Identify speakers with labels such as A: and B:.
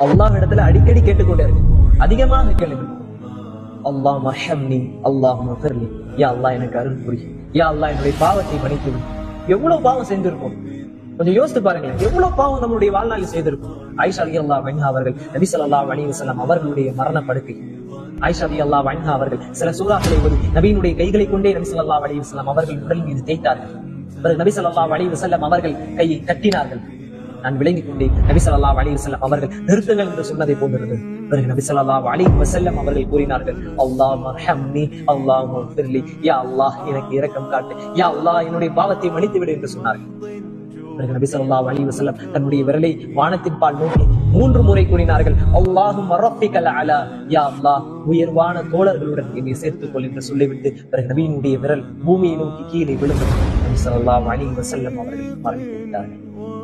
A: அல்லாஹ் இடத்துல அடிக்கடி கேட்டுக்கொண்டே இருக்கு, அதிகமாக கேளுங்க. அல்லாஹ் மர்ஹம்னி அல்லாஹ் மஃபிர்லி, யா அல்லாஹ் எனக்கு அருள் புரி, யா அல்லாஹ் என்னுடைய பாவத்தை மன்னித்து விடு. எவ்வளவு பாவம் செஞ்சிருக்கோம் கொஞ்சம் யோசித்து பாருங்க, எவ்வளவு பாவம் நம்மளுடைய வாழ்நாளில் செய்திருக்கும். ஆயிஷா ரலியல்லாஹு அன்ஹா அவர்கள் நபி ஸல்லல்லாஹு அலைஹி வஸல்லம் அவர்களுடைய மரண படுக்கை, ஆயிஷா ரலியல்லாஹு அன்ஹா அவர்கள் சில சூறாக்களை ஒரு நபியினுடைய கைகளை கொண்டே நபி ஸல்லல்லாஹு அலைஹி வஸல்லம் அவர்கள் உடல் மீது தேய்த்தார்கள். பிறகு நபி ஸல்லல்லாஹு அலைஹி வஸல்லம் அவர்கள் கையை தட்டினார்கள். நான் விளங்கிக் கொண்டேன் நபி ஸல்லல்லாஹு அலைஹி வஸல்லம் அவர்கள் நிறுத்துங்கள் என்று சொன்னதை போன்றது. பிறகு நபி ஸல்லல்லாஹு அலைஹி வஸல்லம் அவர்கள் கூறினார்கள், அல்லாஹ் மர்ஹம்னி அல்லாஹ் மஃபிர்லி, யா அல்லாஹ் எனக்கு இரக்கம் காட்டு, யா அல்லாஹ் என்னுடைய பாவத்தை மன்னித்து விடு என்று சொன்னார்கள். பிறகு நபி ஸல்லல்லாஹு அலைஹி வஸல்லம் தன்னுடைய விரலை வானத்தின் பால் நோக்கி 3 முறை கூறினார்கள், அல்லாஹும்ம ரப்பிக்கல் அலா, யா அல்லாஹ் உயர்வான தோழர்களுடன் என்னை சேர்த்துக் கொள் என்று சொல்லிவிட்டு பிறகு நபியினுடைய விரல் பூமியை நோக்கி கீழே விழுந்தது. நபி ஸல்லல்லாஹு அலைஹி வஸல்லம் அவர்கள் மரணித்து விட்டார்கள்.